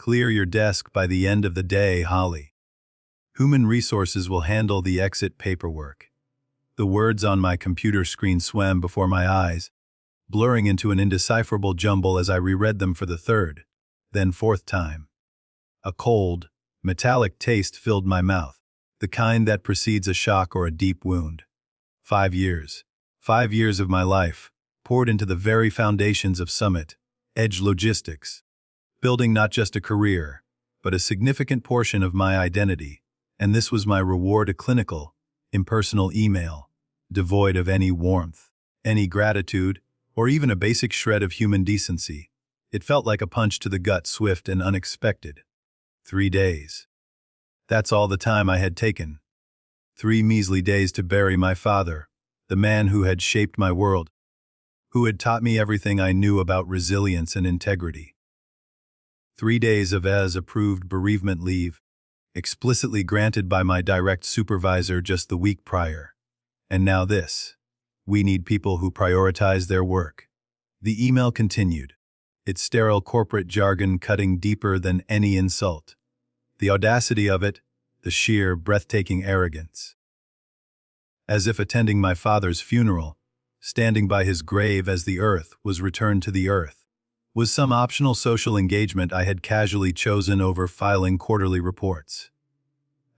Clear your desk by the end of the day, Holly. Human Resources will handle the exit paperwork. The words on my computer screen swam before my eyes, blurring into an indecipherable jumble as I reread them for the third, then fourth time. A cold, metallic taste filled my mouth, the kind that precedes a shock or a deep wound. 5 years. 5 years of my life, poured into the very foundations of Summit, Edge Logistics, building not just a career, but a significant portion of my identity, and this was my reward: a clinical, impersonal email, devoid of any warmth, any gratitude, or even a basic shred of human decency. It felt like a punch to the gut, swift and unexpected. 3 days. That's all the time I had taken. 3 measly days to bury my father, the man who had shaped my world, who had taught me everything I knew about resilience and integrity. 3 days of as-approved bereavement leave, explicitly granted by my direct supervisor just the week prior. And now this. We need people who prioritize their work. The email continued, its sterile corporate jargon cutting deeper than any insult. The audacity of it, the sheer, breathtaking arrogance. As if attending my father's funeral, standing by his grave as the earth was returned to the earth, was some optional social engagement I had casually chosen over filing quarterly reports.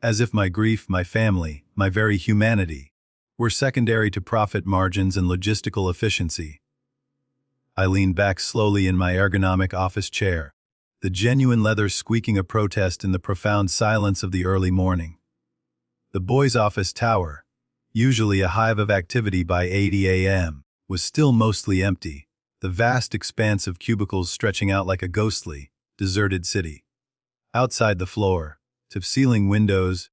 As if my grief, my family, my very humanity, were secondary to profit margins and logistical efficiency. I leaned back slowly in my ergonomic office chair, the genuine leather squeaking a protest in the profound silence of the early morning. The boys' office tower, usually a hive of activity by 8 a.m., was still mostly empty, the vast expanse of cubicles stretching out like a ghostly, deserted city. Outside the floor-to-ceiling windows,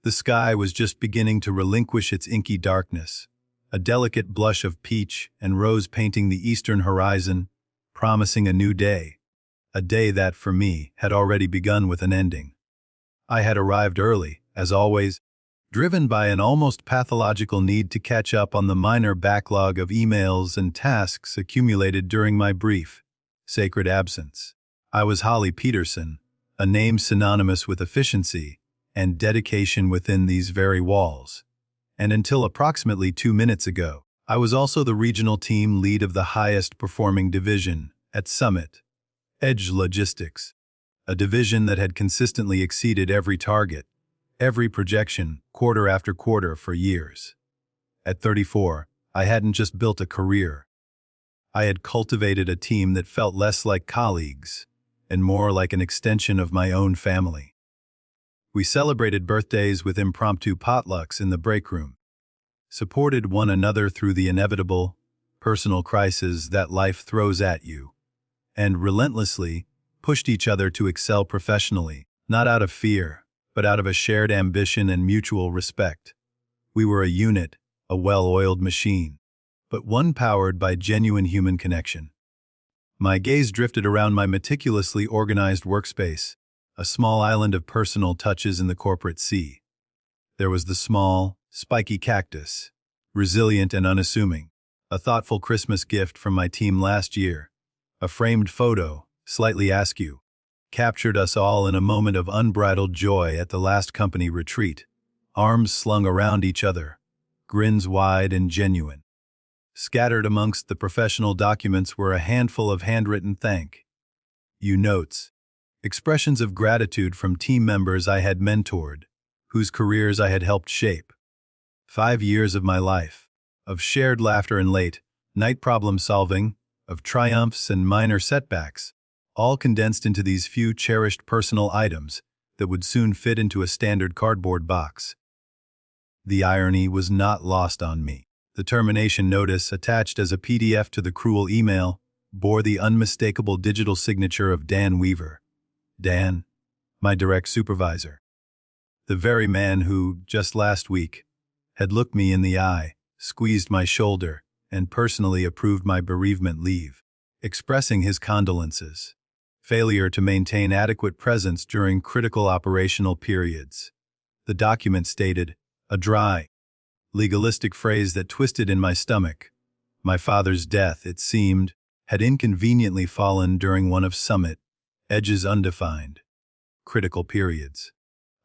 the sky was just beginning to relinquish its inky darkness, a delicate blush of peach and rose painting the eastern horizon, promising a new day, a day that, for me, had already begun with an ending. I had arrived early, as always, driven by an almost pathological need to catch up on the minor backlog of emails and tasks accumulated during my brief, sacred absence. I was Holly Peterson, a name synonymous with efficiency and dedication within these very walls. And until approximately 2 minutes ago, I was also the regional team lead of the highest performing division at Summit, Edge Logistics, a division that had consistently exceeded every target, every projection, quarter after quarter for years. At 34, I hadn't just built a career. I had cultivated a team that felt less like colleagues and more like an extension of my own family. We celebrated birthdays with impromptu potlucks in the break room, supported one another through the inevitable, personal crises that life throws at you, and relentlessly pushed each other to excel professionally, not out of fear, but out of a shared ambition and mutual respect. We were a unit, a well-oiled machine, but one powered by genuine human connection. My gaze drifted around my meticulously organized workspace, a small island of personal touches in the corporate sea. There was the small, spiky cactus, resilient and unassuming, a thoughtful Christmas gift from my team last year. A framed photo, slightly askew, captured us all in a moment of unbridled joy at the last company retreat, arms slung around each other, grins wide and genuine. Scattered amongst the professional documents were a handful of handwritten thank you notes, expressions of gratitude from team members I had mentored, whose careers I had helped shape. 5 years of my life, of shared laughter and late-night problem-solving, of triumphs and minor setbacks, all condensed into these few cherished personal items that would soon fit into a standard cardboard box. The irony was not lost on me. The termination notice, attached as a PDF to the cruel email, bore the unmistakable digital signature of Dan Weaver. Dan, my direct supervisor. The very man who, just last week, had looked me in the eye, squeezed my shoulder, and personally approved my bereavement leave, expressing his condolences. Failure to maintain adequate presence during critical operational periods. The document stated, a dry, legalistic phrase that twisted in my stomach. My father's death, it seemed, had inconveniently fallen during one of Summit, edges undefined, critical periods.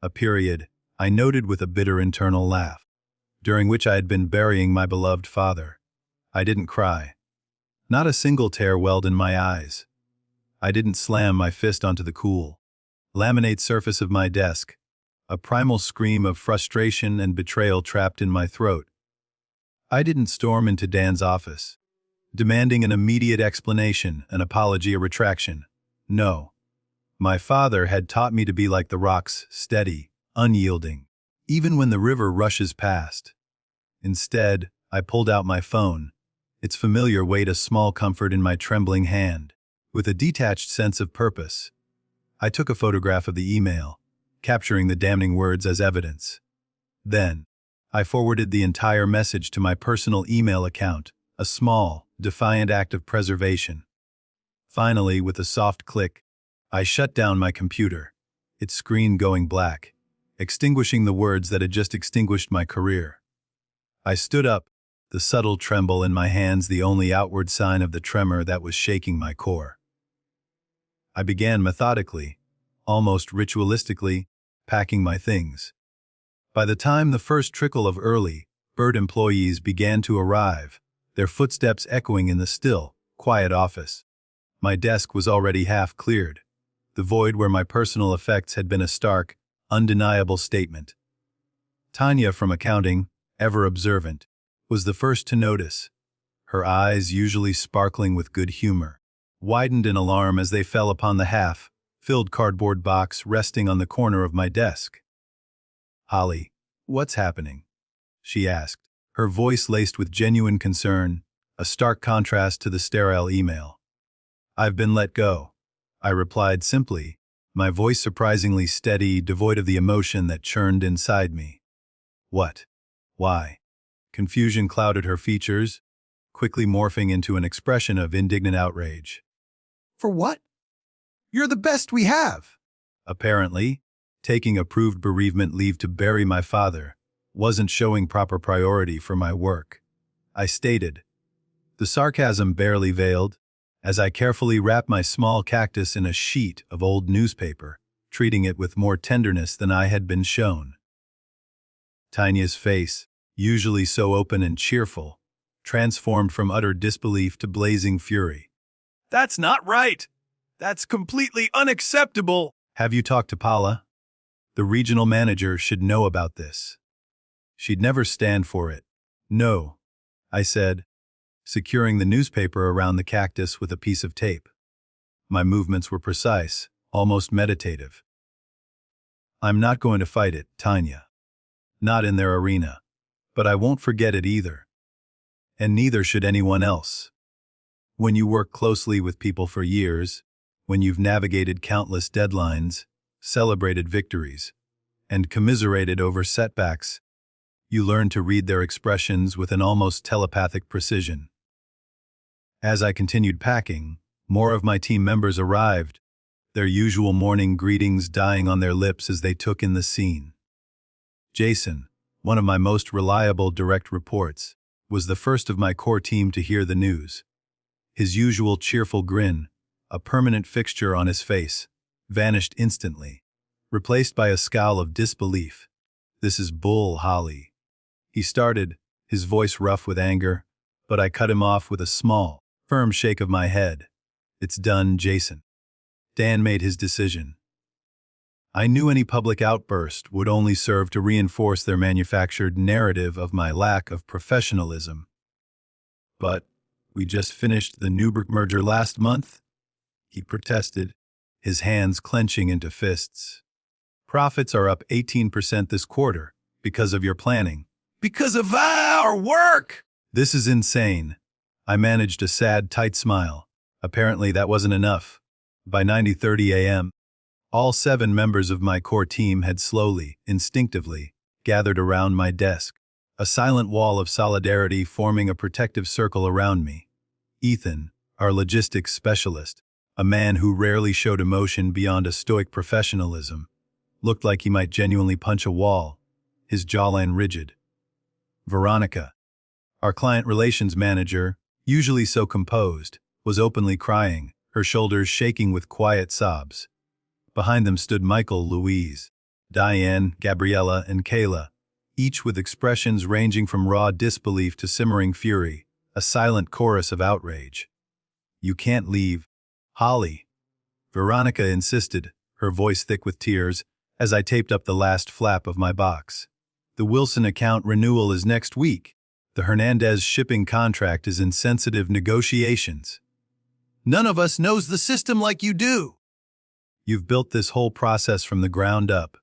A period, I noted with a bitter internal laugh, during which I had been burying my beloved father. I didn't cry. Not a single tear welled in my eyes. I didn't slam my fist onto the cool, laminate surface of my desk, a primal scream of frustration and betrayal trapped in my throat. I didn't storm into Dan's office, demanding an immediate explanation, an apology, a retraction. No. My father had taught me to be like the rocks, steady, unyielding, even when the river rushes past. Instead, I pulled out my phone, its familiar weight a small comfort in my trembling hand. With a detached sense of purpose, I took a photograph of the email, capturing the damning words as evidence. Then, I forwarded the entire message to my personal email account, a small, defiant act of preservation. Finally, with a soft click, I shut down my computer, its screen going black, extinguishing the words that had just extinguished my career. I stood up, the subtle tremble in my hands the only outward sign of the tremor that was shaking my core. I began methodically, almost ritualistically, packing my things. By the time the first trickle of early, bird employees began to arrive, their footsteps echoing in the still, quiet office, my desk was already half cleared, the void where my personal effects had been a stark, undeniable statement. Tanya from accounting, ever observant, was the first to notice. Her eyes, usually sparkling with good humor, widened in alarm as they fell upon the half-filled cardboard box resting on the corner of my desk. "Holly, what's happening?" she asked, her voice laced with genuine concern, a stark contrast to the sterile email. "I've been let go," I replied simply, my voice surprisingly steady, devoid of the emotion that churned inside me. "What? Why?" Confusion clouded her features, quickly morphing into an expression of indignant outrage. "For what? You're the best we have." Apparently, taking approved bereavement leave to bury my father wasn't showing proper priority for my work. I stated, the sarcasm barely veiled, as I carefully wrapped my small cactus in a sheet of old newspaper, treating it with more tenderness than I had been shown. Tanya's face, usually so open and cheerful, transformed from utter disbelief to blazing fury. "That's not right! That's completely unacceptable!" "Have you talked to Paula? The regional manager should know about this." "She'd never stand for it." "No," I said, securing the newspaper around the cactus with a piece of tape. My movements were precise, almost meditative. "I'm not going to fight it, Tanya. Not in their arena. But I won't forget it either. And neither should anyone else. When you work closely with people for years, when you've navigated countless deadlines, celebrated victories, and commiserated over setbacks, you learn to read their expressions with an almost telepathic precision. As I continued packing, more of my team members arrived, their usual morning greetings dying on their lips as they took in the scene. Jason, one of my most reliable direct reports, was the first of my core team to hear the news. His usual cheerful grin, a permanent fixture on his face, vanished instantly, replaced by a scowl of disbelief. "This is bull, Holly." He started, his voice rough with anger, but I cut him off with a small, firm shake of my head. "It's done, Jason." Dan made his decision. I knew any public outburst would only serve to reinforce their manufactured narrative of my lack of professionalism. "But we just finished the Newberg merger last month," he protested, his hands clenching into fists. "Profits are up 18% this quarter because of your planning." "Because of our work!" "This is insane." I managed a sad, tight smile. Apparently that wasn't enough. By 9:30 a.m., all 7 members of my core team had slowly, instinctively, gathered around my desk, a silent wall of solidarity forming a protective circle around me. Ethan, our logistics specialist, a man who rarely showed emotion beyond a stoic professionalism, looked like he might genuinely punch a wall, his jawline rigid. Veronica, our client relations manager, usually so composed, was openly crying, her shoulders shaking with quiet sobs. Behind them stood Michael, Louise, Diane, Gabriella, and Kayla, each with expressions ranging from raw disbelief to simmering fury, a silent chorus of outrage. "You can't leave, Holly," Veronica insisted, her voice thick with tears, as I taped up the last flap of my box. "The Wilson account renewal is next week. The Hernandez shipping contract is in sensitive negotiations. None of us knows the system like you do. You've built this whole process from the ground up."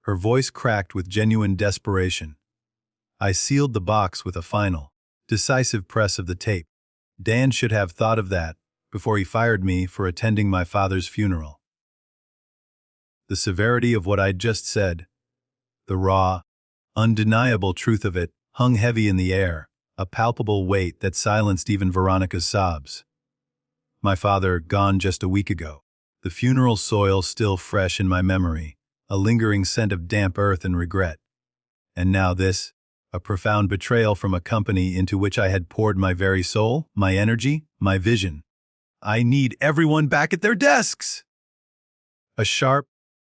Her voice cracked with genuine desperation. I sealed the box with a final, decisive press of the tape. Dan should have thought of that before he fired me for attending my father's funeral. The severity of what I'd just said, the raw, undeniable truth of it, hung heavy in the air, a palpable weight that silenced even Veronica's sobs. My father gone just a week ago, the funeral soil still fresh in my memory, a lingering scent of damp earth and regret. And now this, a profound betrayal from a company into which I had poured my very soul, my energy, my vision. "I need everyone back at their desks!" A sharp,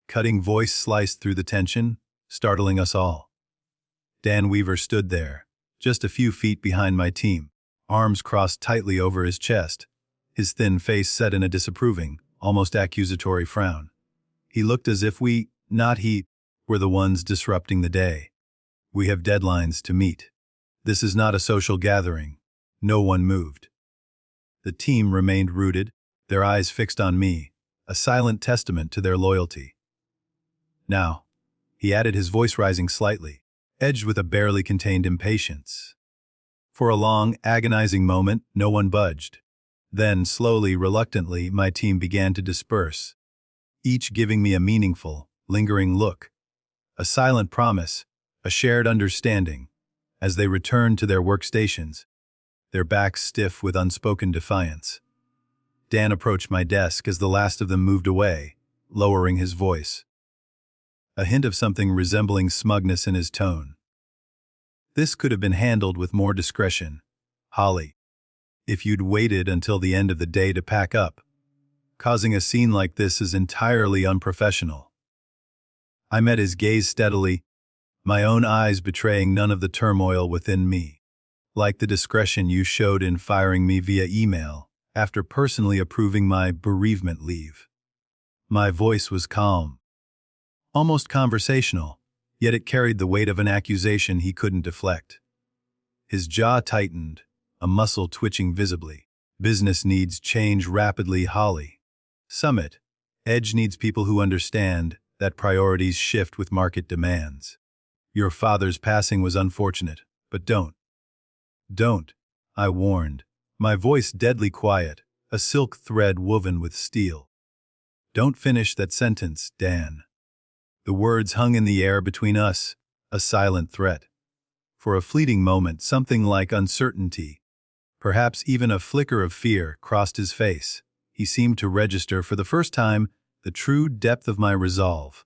cutting voice sliced through the tension, startling us all. Dan Weaver stood there, just a few feet behind my team, arms crossed tightly over his chest, his thin face set in a disapproving, almost accusatory frown. He looked as if we, not he, were the ones disrupting the day. "We have deadlines to meet. This is not a social gathering." No one moved. The team remained rooted, their eyes fixed on me, a silent testament to their loyalty. "Now," he added, his voice rising slightly, edged with a barely contained impatience. For a long, agonizing moment, no one budged. Then, slowly, reluctantly, my team began to disperse, each giving me a meaningful, lingering look, a silent promise, a shared understanding, as they returned to their workstations, their backs stiff with unspoken defiance. Dan approached my desk as the last of them moved away, lowering his voice, a hint of something resembling smugness in his tone. "This could have been handled with more discretion, Holly, if you'd waited until the end of the day to pack up. Causing a scene like this is entirely unprofessional." I met his gaze steadily, my own eyes betraying none of the turmoil within me. "Like the discretion you showed in firing me via email after personally approving my bereavement leave." My voice was calm, almost conversational, yet it carried the weight of an accusation he couldn't deflect. His jaw tightened, a muscle twitching visibly. "Business needs change rapidly, Holly. Summit, Edge needs people who understand that priorities shift with market demands. Your father's passing was unfortunate, but don't, I warned, my voice deadly quiet, a silk thread woven with steel. "Don't finish that sentence, Dan." The words hung in the air between us, a silent threat. For a fleeting moment, something like uncertainty, perhaps even a flicker of fear, crossed his face. He seemed to register for the first time the true depth of my resolve.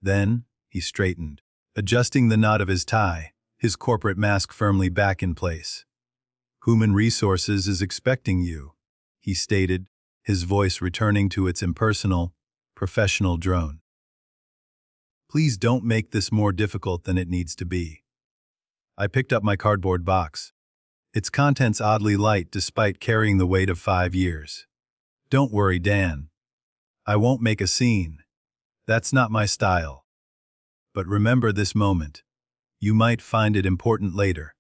Then he straightened, adjusting the knot of his tie, his corporate mask firmly back in place. "Human Resources is expecting you," he stated, his voice returning to its impersonal, professional drone. "Please don't make this more difficult than it needs to be." I picked up my cardboard box, its contents oddly light despite carrying the weight of 5 years. "Don't worry, Dan. I won't make a scene. That's not my style. But remember this moment. You might find it important later."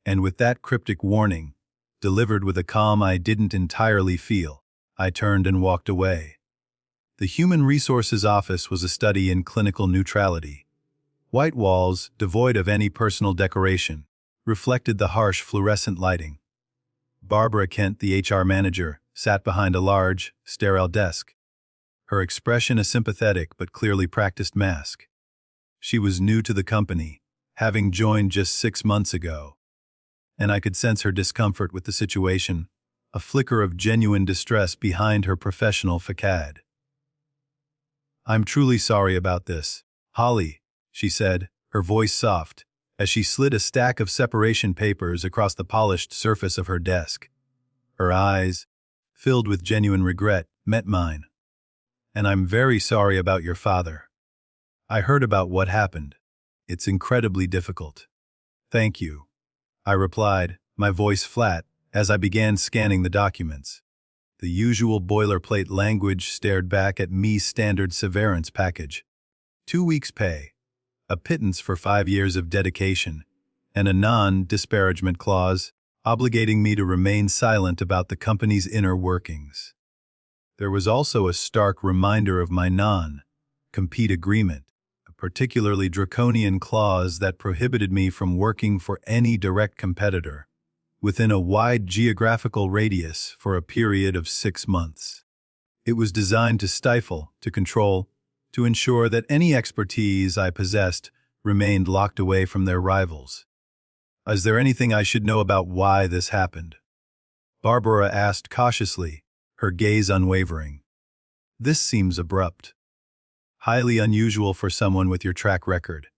And with that cryptic warning, delivered with a calm I didn't entirely feel, I turned and walked away. The Human Resources office was a study in clinical neutrality. White walls, devoid of any personal decoration, reflected the harsh fluorescent lighting. Barbara Kent, the HR manager, sat behind a large, sterile desk, her expression a sympathetic but clearly practiced mask. She was new to the company, having joined just 6 months ago, and I could sense her discomfort with the situation, a flicker of genuine distress behind her professional facade. "I'm truly sorry about this, Holly," she said, her voice soft, as she slid a stack of separation papers across the polished surface of her desk. Her eyes, filled with genuine regret, met mine. "And I'm very sorry about your father. I heard about what happened. It's incredibly difficult." "Thank you," I replied, my voice flat, as I began scanning the documents. The usual boilerplate language stared back at me standard severance package. 2 weeks' pay, a pittance for 5 years of dedication, and a non-disparagement clause obligating me to remain silent about the company's inner workings. There was also a stark reminder of my non-compete agreement, a particularly draconian clause that prohibited me from working for any direct competitor within a wide geographical radius for a period of 6 months. It was designed to stifle, to control, to ensure that any expertise I possessed remained locked away from their rivals. "Is there anything I should know about why this happened?" Barbara asked cautiously, her gaze unwavering. "This seems abrupt. Highly unusual for someone with your track record."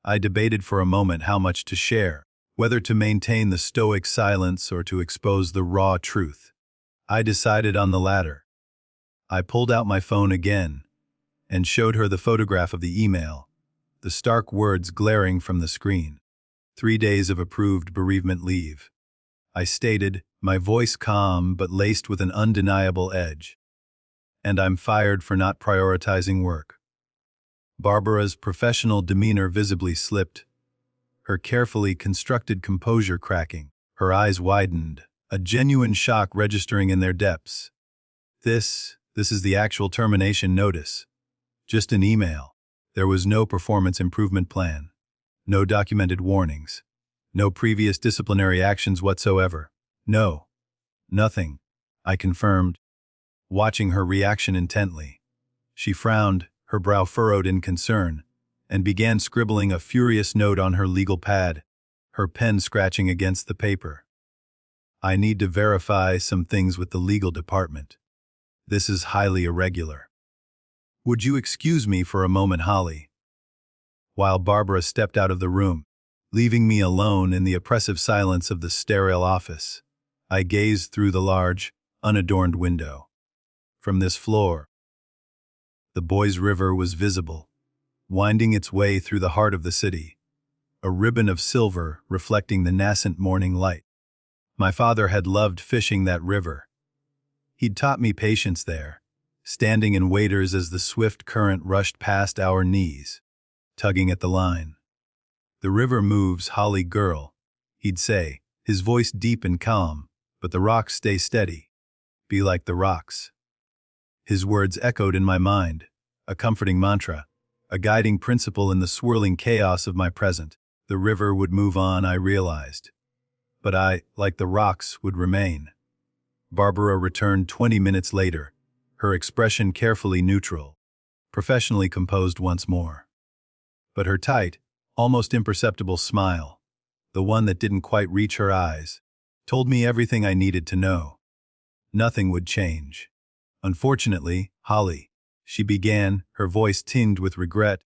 I debated for a moment how much to share, whether to maintain the stoic silence or to expose the raw truth. I decided on the latter. I pulled out my phone again and showed her the photograph of the email, the stark words glaring from the screen. 3 days of approved bereavement leave. I stated, my voice calm but laced with an undeniable edge. "And I'm fired for not prioritizing work." Barbara's professional demeanor visibly slipped, her carefully constructed composure cracking. Her eyes widened, a genuine shock registering in their depths. This is the actual termination notice. Just an email. There was no performance improvement plan. No documented warnings. No previous disciplinary actions whatsoever. "No. Nothing," I confirmed, watching her reaction intently. She frowned, her brow furrowed in concern, and began scribbling a furious note on her legal pad, her pen scratching against the paper. "I need to verify some things with the legal department. This is highly irregular. Would you excuse me for a moment, Holly?" While Barbara stepped out of the room, leaving me alone in the oppressive silence of the sterile office, I gazed through the large, unadorned window. From this floor, the Boys River was visible, winding its way through the heart of the city, a ribbon of silver reflecting the nascent morning light. My father had loved fishing that river. He'd taught me patience there, standing in waders as the swift current rushed past our knees, tugging at the line. "The river moves, Holly girl," he'd say, his voice deep and calm, "but the rocks stay steady. Be like the rocks." His words echoed in my mind, a comforting mantra, a guiding principle in the swirling chaos of my present. The river would move on, I realized. But I, like the rocks, would remain. Barbara returned 20 minutes later, her expression carefully neutral, professionally composed once more. But her tight, almost imperceptible smile, the one that didn't quite reach her eyes, told me everything I needed to know. Nothing would change. "Unfortunately, Holly," she began, her voice tinged with regret,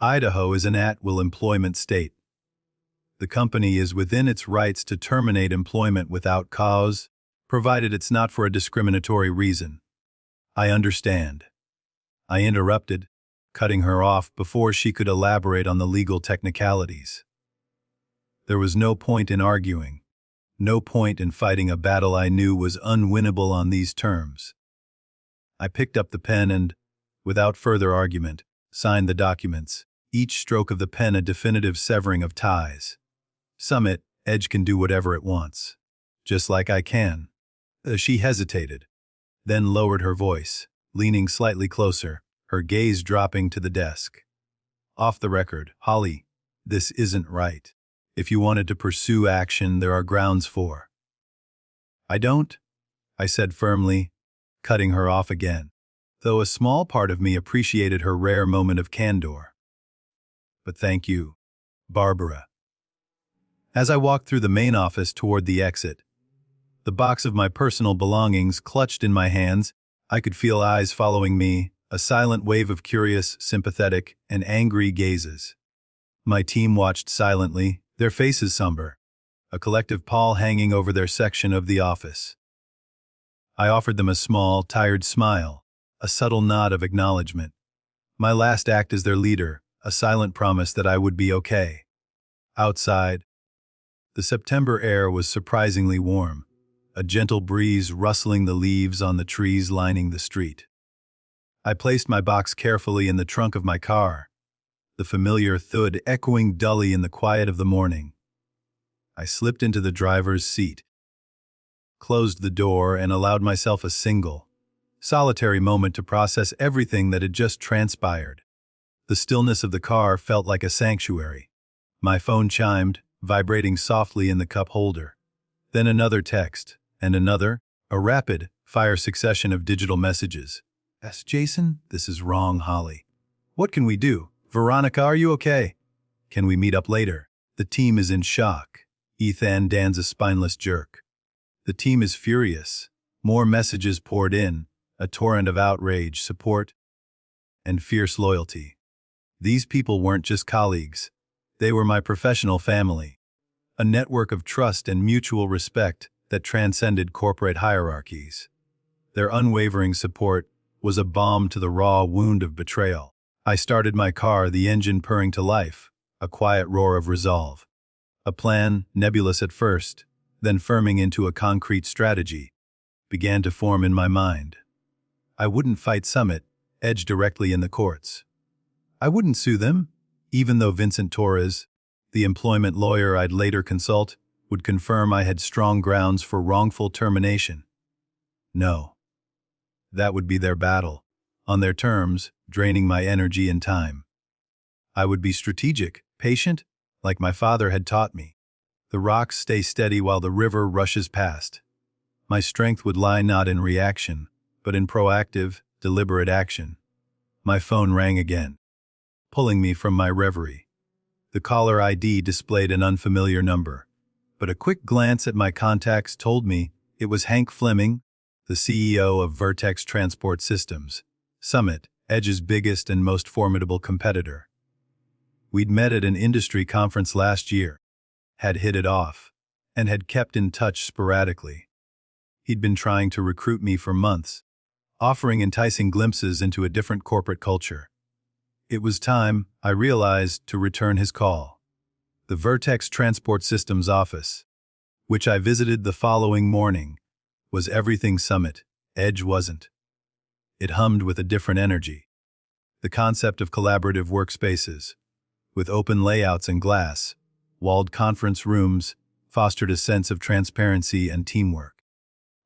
"Idaho is an at-will employment state. The company is within its rights to terminate employment without cause, provided it's not for a discriminatory reason." "I understand," I interrupted, cutting her off before she could elaborate on the legal technicalities. There was no point in arguing, no point in fighting a battle I knew was unwinnable on these terms. I picked up the pen and, without further argument, signed the documents, each stroke of the pen a definitive severing of ties. Summit, Edge can do whatever it wants. Just like I can. She hesitated, then lowered her voice, leaning slightly closer, her gaze dropping to the desk. "Off the record, Holly, this isn't right. If you wanted to pursue action, there are grounds for." "I don't," I said firmly, cutting her off again, though a small part of me appreciated her rare moment of candor. "But thank you, Barbara." As I walked through the main office toward the exit, the box of my personal belongings clutched in my hands, I could feel eyes following me, a silent wave of curious, sympathetic, and angry gazes. My team watched silently, their faces somber, a collective pall hanging over their section of the office. I offered them a small, tired smile, a subtle nod of acknowledgement. My last act as their leader, a silent promise that I would be okay. Outside, the September air was surprisingly warm, a gentle breeze rustling the leaves on the trees lining the street. I placed my box carefully in the trunk of my car, the familiar thud echoing dully in the quiet of the morning. I slipped into the driver's seat, closed the door, and allowed myself a single, solitary moment to process everything that had just transpired. The stillness of the car felt like a sanctuary. My phone chimed, vibrating softly in the cup holder. Then another text, and another, a rapid-fire succession of digital messages. "Yes, Jason, this is wrong, Holly. What can we do? Veronica, are you okay? Can we meet up later? The team is in shock." Ethan Dan's a spineless jerk. The team is furious. More messages poured in, a torrent of outrage, support, and fierce loyalty. These people weren't just colleagues. They were my professional family, a network of trust and mutual respect that transcended corporate hierarchies. Their unwavering support was a balm to the raw wound of betrayal. I started my car, the engine purring to life, a quiet roar of resolve. A plan, nebulous at first, then firming into a concrete strategy, began to form in my mind. I wouldn't fight Summit, Edge directly in the courts. I wouldn't sue them, even though Vincent Torres, the employment lawyer I'd later consult, would confirm I had strong grounds for wrongful termination. No. That would be their battle, on their terms, draining my energy and time. I would be strategic, patient, like my father had taught me. The rocks stay steady while the river rushes past. My strength would lie not in reaction, but in proactive, deliberate action. My phone rang again, pulling me from my reverie. The caller ID displayed an unfamiliar number, but a quick glance at my contacts told me it was Hank Fleming, the CEO of Vertex Transport Systems, Summit, Edge's biggest and most formidable competitor. We'd met at an industry conference last year, had hit it off, and had kept in touch sporadically. He'd been trying to recruit me for months, offering enticing glimpses into a different corporate culture. It was time, I realized, to return his call. The Vertex Transport Systems office, which I visited the following morning, was everything Summit, Edge wasn't. It hummed with a different energy. The concept of collaborative workspaces, with open layouts and glass, walled conference rooms, fostered a sense of transparency and teamwork.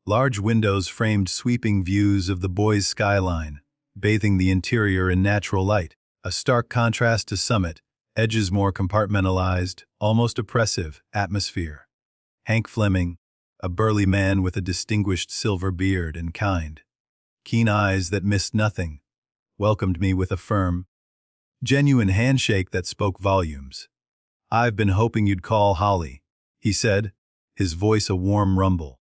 Large windows framed sweeping views of the Boise skyline, bathing the interior in natural light, a stark contrast to Summit, Edge's more compartmentalized, almost oppressive, atmosphere. Hank Fleming, a burly man with a distinguished silver beard and kind, keen eyes that missed nothing, welcomed me with a firm, genuine handshake that spoke volumes. "I've been hoping you'd call, Holly," he said, his voice a warm rumble,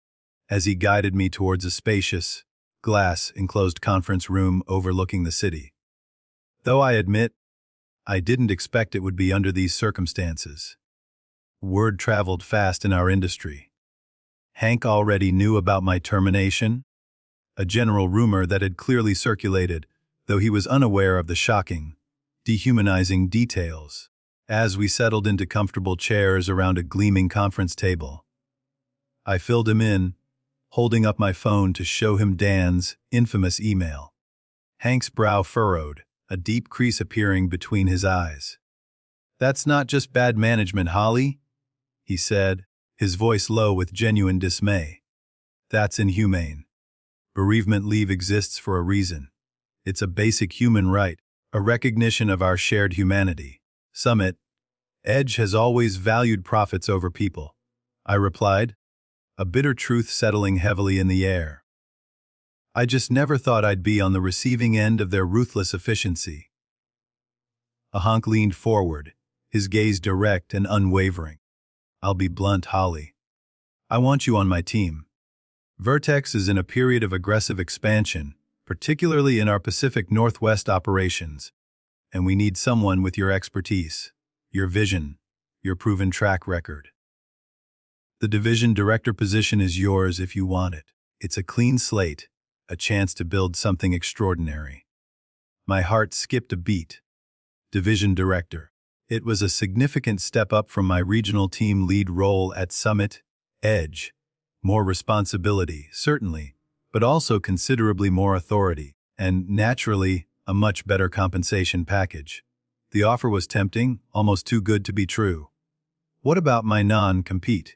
as he guided me towards a spacious, glass-enclosed conference room overlooking the city. Though I admit, I didn't expect it would be under these circumstances. Word traveled fast in our industry. Hank already knew about my termination, a general rumor that had clearly circulated, though he was unaware of the shocking, dehumanizing details. As we settled into comfortable chairs around a gleaming conference table, I filled him in, holding up my phone to show him Dan's infamous email. Hank's brow furrowed, a deep crease appearing between his eyes. "That's not just bad management, Holly," he said, his voice low with genuine dismay. "That's inhumane. Bereavement leave exists for a reason. It's a basic human right, a recognition of our shared humanity. Summit, Edge has always valued profits over people," I replied, a bitter truth settling heavily in the air. I just never thought I'd be on the receiving end of their ruthless efficiency. Hank leaned forward, his gaze direct and unwavering. "I'll be blunt, Holly. I want you on my team. Vertex is in a period of aggressive expansion, particularly in our Pacific Northwest operations, and we need someone with your expertise, your vision, your proven track record. The division director position is yours if you want it." It's a clean slate, a chance to build something extraordinary. My heart skipped a beat. Division Director. It was a significant step up from my regional team lead role at Summit, Edge. More responsibility, certainly, but also considerably more authority, and, naturally, a much better compensation package. The offer was tempting, almost too good to be true. What about my non-compete?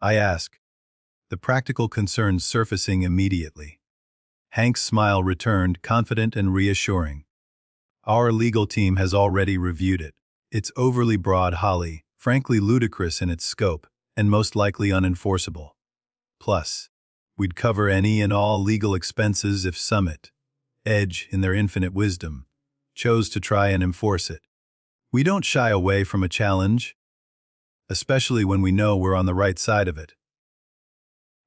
I asked, the practical concerns surfacing immediately. Hank's smile returned, confident and reassuring. Our legal team has already reviewed it. It's overly broad, Holly, frankly ludicrous in its scope, and most likely unenforceable. Plus, we'd cover any and all legal expenses if Summit, Edge, in their infinite wisdom, chose to try and enforce it. We don't shy away from a challenge, especially when we know we're on the right side of it.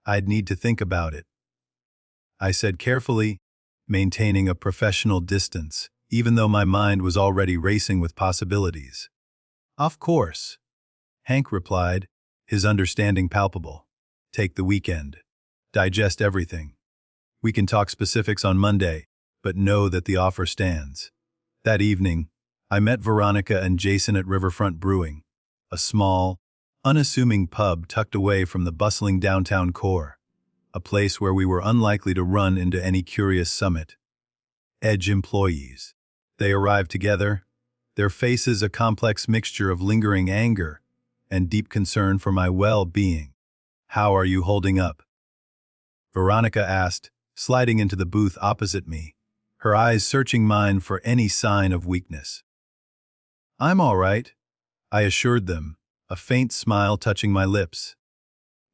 I'd need to think about it, I said carefully, maintaining a professional distance, even though my mind was already racing with possibilities. Of course, Hank replied, his understanding palpable. Take the weekend. Digest everything. We can talk specifics on Monday, but know that the offer stands. That evening, I met Veronica and Jason at Riverfront Brewing, a small, unassuming pub tucked away from the bustling downtown core, a place where we were unlikely to run into any curious Summit Edge employees. They arrived together, their faces a complex mixture of lingering anger and deep concern for my well-being. How are you holding up? Veronica asked, sliding into the booth opposite me, her eyes searching mine for any sign of weakness. I'm all right, I assured them, a faint smile touching my lips.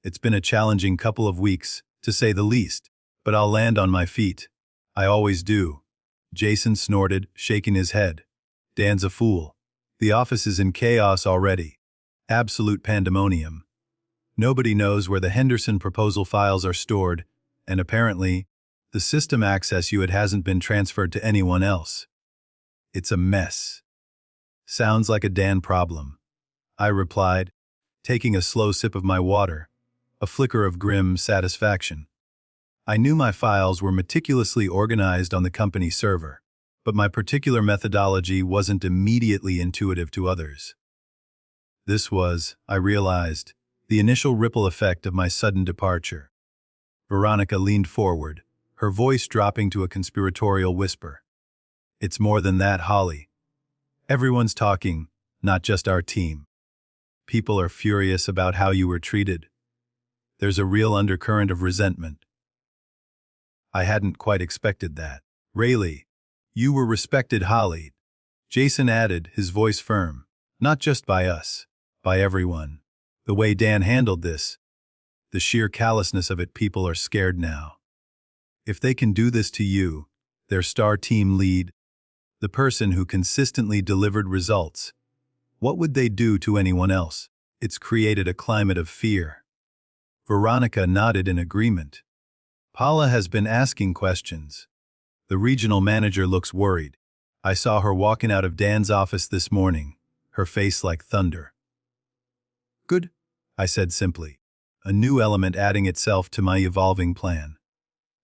It's been a challenging couple of weeks, to say the least, but I'll land on my feet. I always do. Jason snorted, shaking his head. Dan's a fool. The office is in chaos already. Absolute pandemonium. Nobody knows where the Henderson proposal files are stored, and apparently, the system access you had hasn't been transferred to anyone else. It's a mess. Sounds like a Dan problem, I replied, taking a slow sip of my water, a flicker of grim satisfaction. I knew my files were meticulously organized on the company server, but my particular methodology wasn't immediately intuitive to others. This was, I realized, the initial ripple effect of my sudden departure. Veronica leaned forward, her voice dropping to a conspiratorial whisper. It's more than that, Holly. Everyone's talking, not just our team. People are furious about how you were treated. There's a real undercurrent of resentment. I hadn't quite expected that. Really, you were respected, Holly. Jason added, his voice firm. Not just by us, by everyone. The way Dan handled this, the sheer callousness of it, people are scared now. If they can do this to you, their star team lead, the person who consistently delivered results, what would they do to anyone else? It's created a climate of fear. Veronica nodded in agreement. Paula has been asking questions. The regional manager looks worried. I saw her walking out of Dan's office this morning, her face like thunder. Good, I said simply, a new element adding itself to my evolving plan.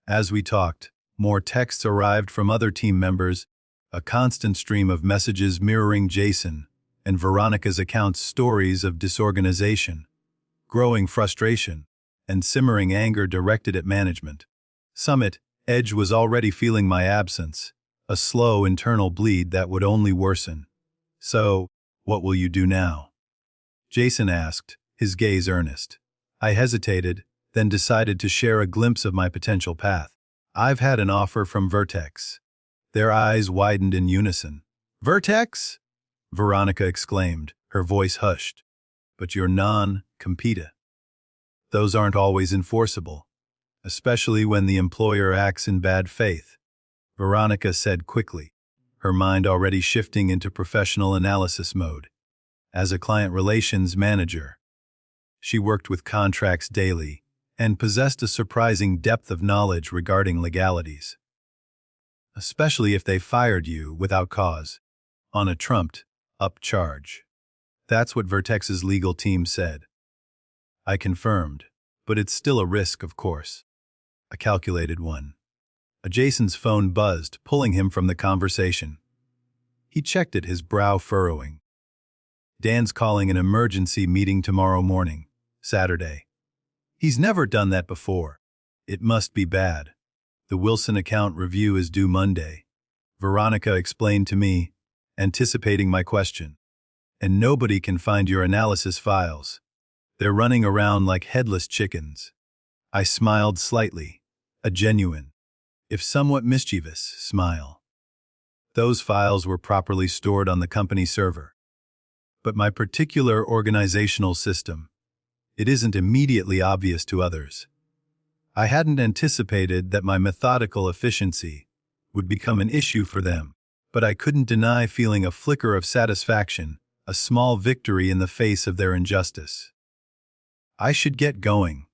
As we talked, more texts arrived from other team members, a constant stream of messages mirroring Jason and Veronica's accounts, stories of disorganization, growing frustration, and simmering anger directed at management. Summit, Edge was already feeling my absence, a slow internal bleed that would only worsen. So, what will you do now? Jason asked, his gaze earnest. I hesitated, then decided to share a glimpse of my potential path. I've had an offer from Vertex. Their eyes widened in unison. Vertex? Veronica exclaimed, her voice hushed. But you're non-compete. Those aren't always enforceable, especially when the employer acts in bad faith, Veronica said quickly, her mind already shifting into professional analysis mode. As a client relations manager, she worked with contracts daily and possessed a surprising depth of knowledge regarding legalities. Especially if they fired you without cause, on a trumped-up charge. That's what Vertex's legal team said. I confirmed, but it's still a risk, of course. A calculated one. Jason's phone buzzed, pulling him from the conversation. He checked it, his brow furrowing. Dan's calling an emergency meeting tomorrow morning, Saturday. He's never done that before. It must be bad. The Wilson account review is due Monday. Veronica explained to me, anticipating my question. And nobody can find your analysis files. They're running around like headless chickens. I smiled slightly, a genuine, if somewhat mischievous, smile. Those files were properly stored on the company server. But my particular organizational system, it isn't immediately obvious to others. I hadn't anticipated that my methodical efficiency would become an issue for them, but I couldn't deny feeling a flicker of satisfaction, a small victory in the face of their injustice. I should get going,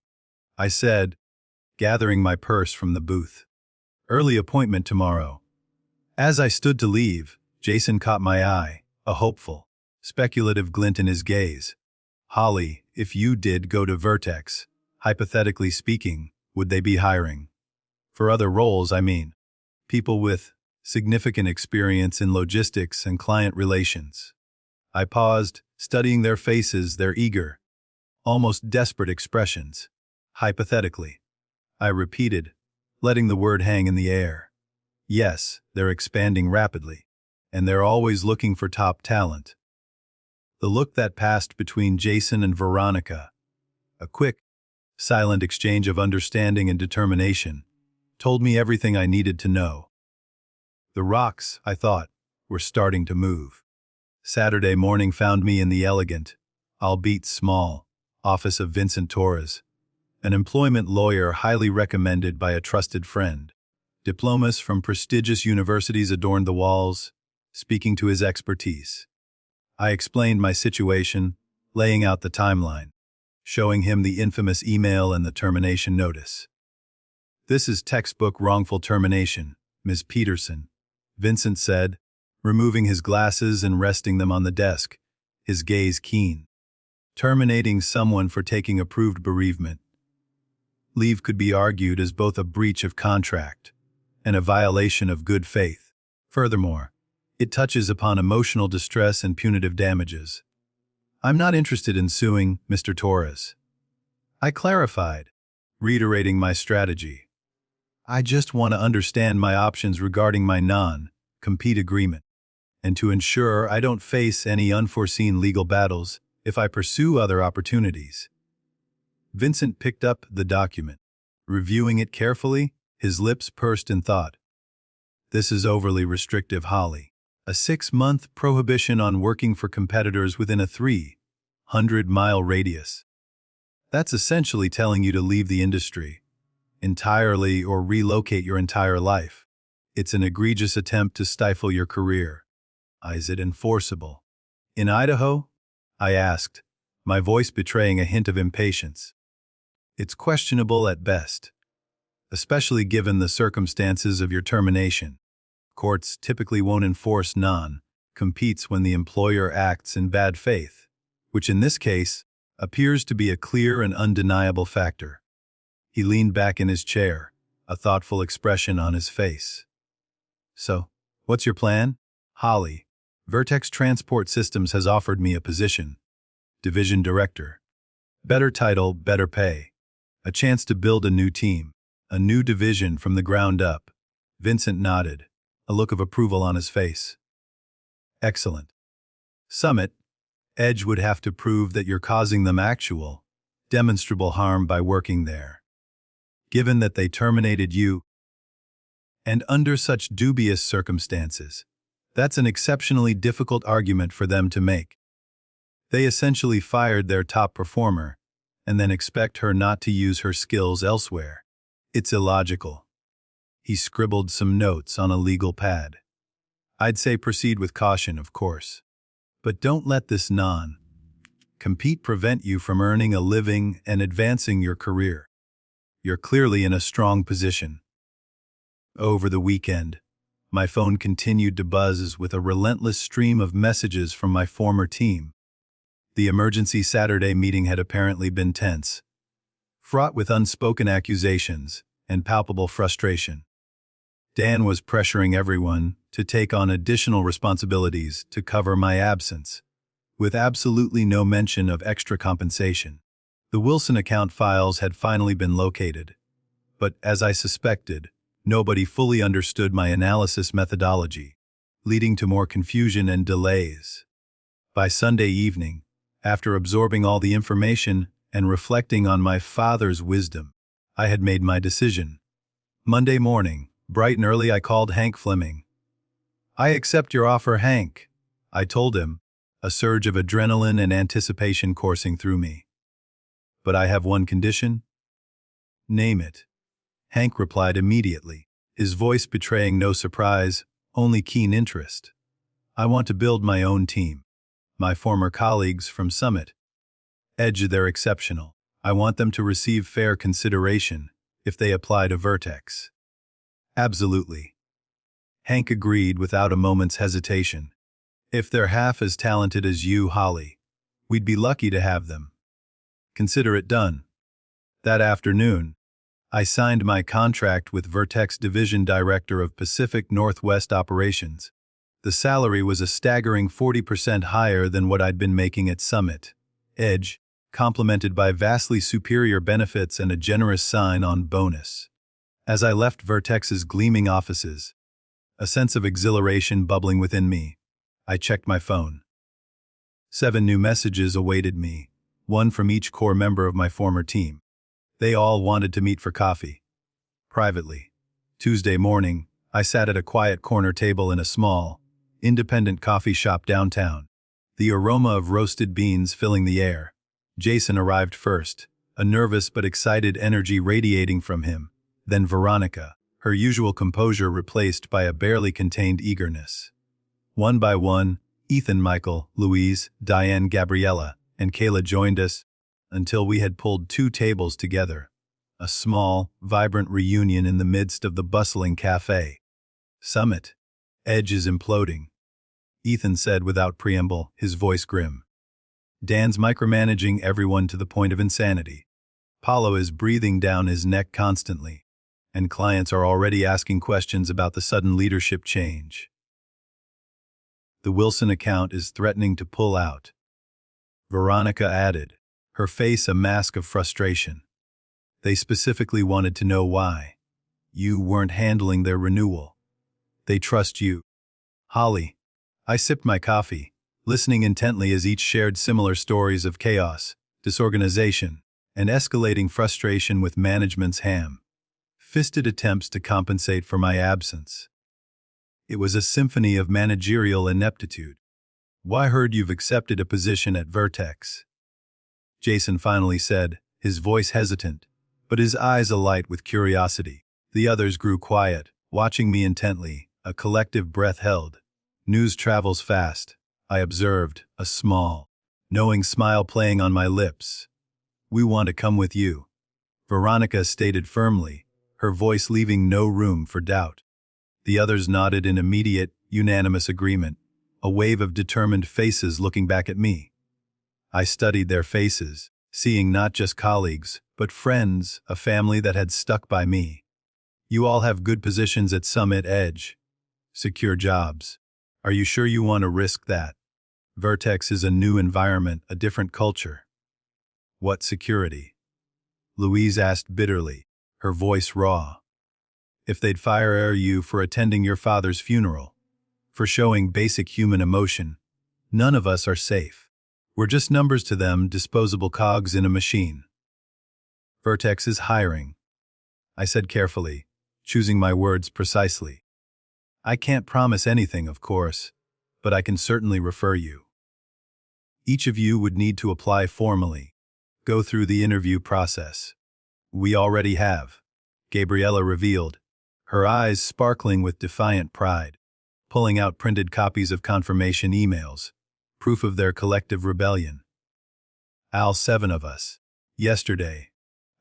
I said, gathering my purse from the booth. Early appointment tomorrow. As I stood to leave, Jason caught my eye, a hopeful, speculative glint in his gaze. Holly, if you did go to Vertex, hypothetically speaking, would they be hiring? For other roles, I mean. People with significant experience in logistics and client relations. I paused, studying their faces, their eager, almost desperate expressions. Hypothetically. I repeated, letting the word hang in the air. Yes, they're expanding rapidly, and they're always looking for top talent. The look that passed between Jason and Veronica, a quick, silent exchange of understanding and determination, told me everything I needed to know. The rocks, I thought, were starting to move. Saturday morning found me in the elegant, albeit small, office of Vincent Torres, an employment lawyer highly recommended by a trusted friend. Diplomas from prestigious universities adorned the walls, speaking to his expertise. I explained my situation, laying out the timeline, showing him the infamous email and the termination notice. This is textbook wrongful termination, Ms. Peterson, Vincent said, removing his glasses and resting them on the desk, his gaze keen. Terminating someone for taking approved bereavement leave could be argued as both a breach of contract and a violation of good faith. Furthermore, it touches upon emotional distress and punitive damages. I'm not interested in suing Mr. Torres. I clarified, reiterating my strategy. I just want to understand my options regarding my non-compete agreement, and to ensure I don't face any unforeseen legal battles if I pursue other opportunities. Vincent picked up the document, reviewing it carefully, his lips pursed in thought. This is overly restrictive, Holly. A 6-month prohibition on working for competitors within a 300-mile radius. That's essentially telling you to leave the industry entirely or relocate your entire life. It's an egregious attempt to stifle your career. Is it enforceable? In Idaho? I asked, my voice betraying a hint of impatience. It's questionable at best, especially given the circumstances of your termination. Courts typically won't enforce non-competes when the employer acts in bad faith, which in this case appears to be a clear and undeniable factor. He leaned back in his chair, a thoughtful expression on his face. So, what's your plan? Holly, Vertex Transport Systems has offered me a position. Division Director. Better title, better pay. A chance to build a new team, a new division from the ground up. Vincent nodded, a look of approval on his face. Excellent. Summit. Edge would have to prove that you're causing them actual, demonstrable harm by working there. Given that they terminated you, and under such dubious circumstances, that's an exceptionally difficult argument for them to make. They essentially fired their top performer, and then expect her not to use her skills elsewhere. It's illogical. He scribbled some notes on a legal pad. I'd say proceed with caution, of course. But don't let this non-compete prevent you from earning a living and advancing your career. You're clearly in a strong position. Over the weekend, my phone continued to buzz with a relentless stream of messages from my former team. The emergency Saturday meeting had apparently been tense, fraught with unspoken accusations and palpable frustration. Dan was pressuring everyone to take on additional responsibilities to cover my absence, with absolutely no mention of extra compensation. The Wilson account files had finally been located, but as I suspected, nobody fully understood my analysis methodology, leading to more confusion and delays. By Sunday evening, after absorbing all the information and reflecting on my father's wisdom, I had made my decision. Monday morning, bright and early, I called Hank Fleming. "I accept your offer, Hank," I told him, a surge of adrenaline and anticipation coursing through me. "But I have one condition." "Name it." Hank replied immediately, his voice betraying no surprise, only keen interest. "I want to build my own team. My former colleagues from Summit. Edge, they're exceptional. I want them to receive fair consideration if they apply to Vertex." "Absolutely." Hank agreed without a moment's hesitation. "If they're half as talented as you, Holly, we'd be lucky to have them." "Consider it done." That afternoon, I signed my contract with Vertex Division Director of Pacific Northwest Operations. The salary was a staggering 40% higher than what I'd been making at Summit. Edge, complemented by vastly superior benefits and a generous sign-on bonus. As I left Vertex's gleaming offices, a sense of exhilaration bubbling within me, I checked my phone. 7 new messages awaited me, one from each core member of my former team. They all wanted to meet for coffee. Privately. Tuesday morning, I sat at a quiet corner table in a small, independent coffee shop downtown, the aroma of roasted beans filling the air. Jason arrived first, a nervous but excited energy radiating from him, then Veronica, her usual composure replaced by a barely contained eagerness. One by one, Ethan, Michael, Louise, Diane, Gabriella, and Kayla joined us until we had pulled 2 tables together, a small, vibrant reunion in the midst of the bustling cafe. "Summit. Edge is imploding," Ethan said without preamble, his voice grim. "Dan's micromanaging everyone to the point of insanity. Paulo is breathing down his neck constantly, and clients are already asking questions about the sudden leadership change. The Wilson account is threatening to pull out," Veronica added, her face a mask of frustration. "They specifically wanted to know why. You weren't handling their renewal. They trust you." "Holly." I sipped my coffee, listening intently as each shared similar stories of chaos, disorganization, and escalating frustration with management's ham-fisted attempts to compensate for my absence. It was a symphony of managerial ineptitude. "Why, heard you've accepted a position at Vertex," Jason finally said, his voice hesitant, but his eyes alight with curiosity. The others grew quiet, watching me intently, a collective breath held. "News travels fast," I observed, a small, knowing smile playing on my lips. "We want to come with you," Veronica stated firmly, her voice leaving no room for doubt. The others nodded in immediate, unanimous agreement, a wave of determined faces looking back at me. I studied their faces, seeing not just colleagues, but friends, a family that had stuck by me. "You all have good positions at Summit Edge. Secure jobs. Are you sure you want to risk that? Vertex is a new environment, a different culture." "What security?" Louise asked bitterly, her voice raw. "If they'd fire you for attending your father's funeral, for showing basic human emotion, none of us are safe. We're just numbers to them, disposable cogs in a machine." "Vertex is hiring," I said carefully, choosing my words precisely. "I can't promise anything, of course, but I can certainly refer you. Each of you would need to apply formally, go through the interview process. We already have," Gabriella revealed, her eyes sparkling with defiant pride, pulling out printed copies of confirmation emails, proof of their collective rebellion. "All 7 of us. Yesterday."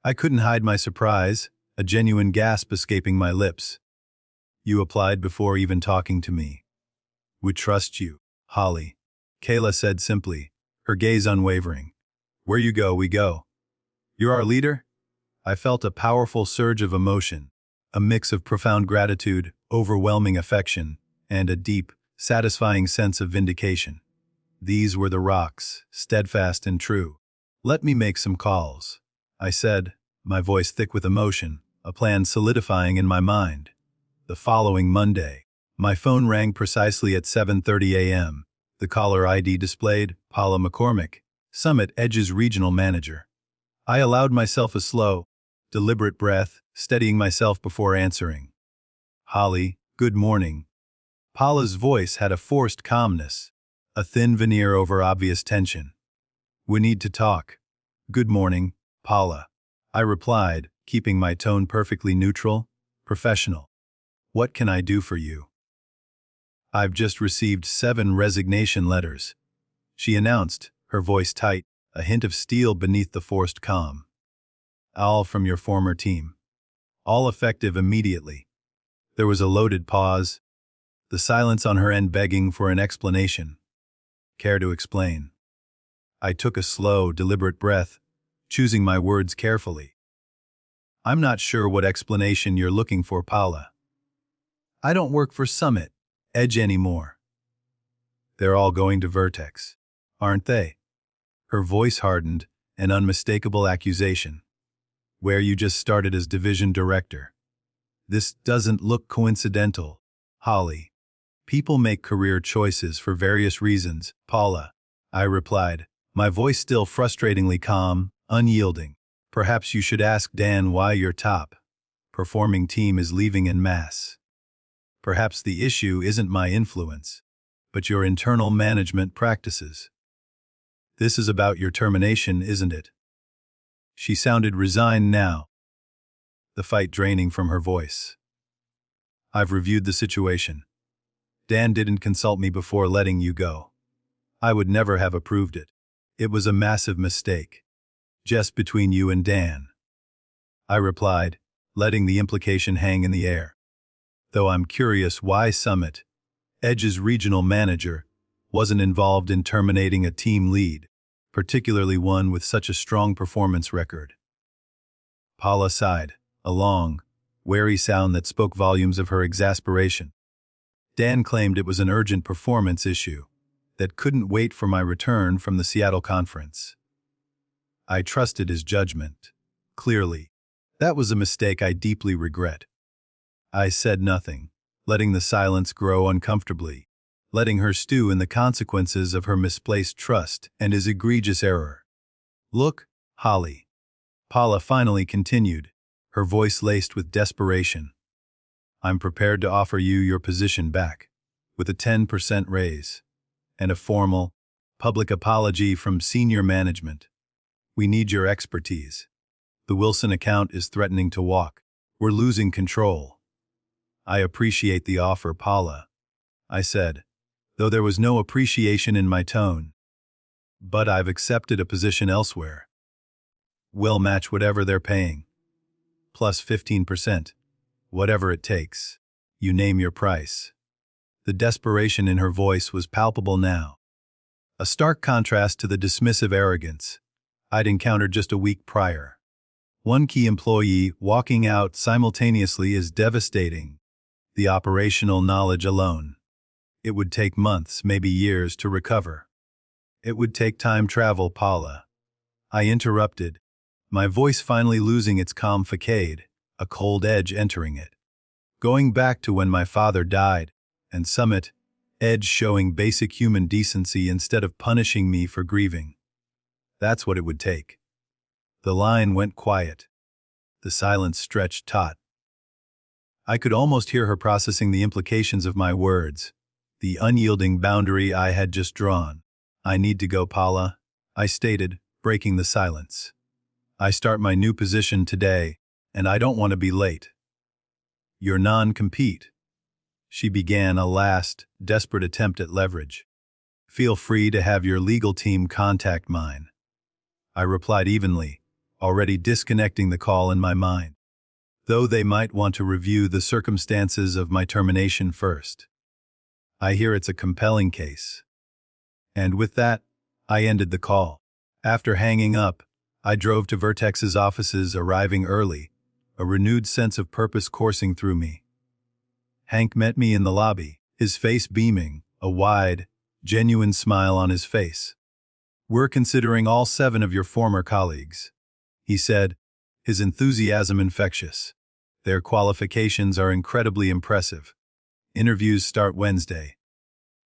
I couldn't hide my surprise, a genuine gasp escaping my lips. "You applied before even talking to me." "We trust you, Holly," Kayla said simply, her gaze unwavering. "Where you go, we go." "You're our leader?" I felt a powerful surge of emotion, a mix of profound gratitude, overwhelming affection, and a deep, satisfying sense of vindication. These were the rocks, steadfast and true. "Let me make some calls," I said, my voice thick with emotion, a plan solidifying in my mind. The following Monday, my phone rang precisely at 7:30 a.m. The caller ID displayed Paula McCormick, Summit Edge's regional manager. I allowed myself a slow, deliberate breath, steadying myself before answering. "Holly, good morning." Paula's voice had a forced calmness, a thin veneer over obvious tension. "We need to talk." "Good morning, Paula," I replied, keeping my tone perfectly neutral, professional. "What can I do for you?" "I've just received 7 resignation letters," she announced, her voice tight, a hint of steel beneath the forced calm. "All from your former team. All effective immediately." There was a loaded pause, the silence on her end begging for an explanation. "Care to explain?" I took a slow, deliberate breath, choosing my words carefully. "I'm not sure what explanation you're looking for, Paula. I don't work for Summit Edge anymore." "They're all going to Vertex, aren't they?" Her voice hardened, an unmistakable accusation. "Where you just started as division director. This doesn't look coincidental, Holly. People make career choices for various reasons, Paula," I replied, my voice still frustratingly calm, unyielding. "Perhaps you should ask Dan why your top performing team is leaving en masse. Perhaps the issue isn't my influence, but your internal management practices. This is about your termination, isn't it?" She sounded resigned now, the fight draining from her voice. "I've reviewed the situation. Dan didn't consult me before letting you go. I would never have approved it. It was a massive mistake. Just between you and Dan," I replied, letting the implication hang in the air. Though I'm curious why Summit Edge's regional manager wasn't involved in terminating a team lead, particularly one with such a strong performance record. Paula sighed, a long, wary sound that spoke volumes of her exasperation. "Dan claimed it was an urgent performance issue that couldn't wait for my return from the Seattle conference. I trusted his judgment. Clearly, that was a mistake I deeply regret." I said nothing, letting the silence grow uncomfortably, letting her stew in the consequences of her misplaced trust and his egregious error. "Look, Holly," Paula finally continued, her voice laced with desperation. "I'm prepared to offer you your position back, with a 10% raise, and a formal, public apology from senior management. We need your expertise. The Wilson account is threatening to walk. We're losing control." "I appreciate the offer, Paula," I said, though there was no appreciation in my tone. "But I've accepted a position elsewhere. We'll match whatever they're paying. Plus 15%. Whatever it takes. You name your price." The desperation in her voice was palpable now, a stark contrast to the dismissive arrogance I'd encountered just a week prior. One key employee walking out simultaneously is devastating. The operational knowledge alone. It would take months, maybe years, to recover. It would take time travel, Paula. I interrupted, my voice finally losing its calm facade, a cold edge entering it. Going back to when my father died, and Summit Edge showing basic human decency instead of punishing me for grieving. That's what it would take. The line went quiet. The silence stretched taut. I could almost hear her processing the implications of my words, the unyielding boundary I had just drawn. "I need to go, Paula," I stated, breaking the silence. "I start my new position today, and I don't want to be late." "Your non-compete." She began a last, desperate attempt at leverage. "Feel free to have your legal team contact mine," I replied evenly, already disconnecting the call in my mind. "Though they might want to review the circumstances of my termination first. I hear it's a compelling case." And with that, I ended the call. After hanging up, I drove to Vertex's offices, arriving early, a renewed sense of purpose coursing through me. Hank met me in the lobby, his face beaming, a wide, genuine smile on his face. "We're considering all 7 of your former colleagues," he said, his enthusiasm infectious. "Their qualifications are incredibly impressive. Interviews start Wednesday.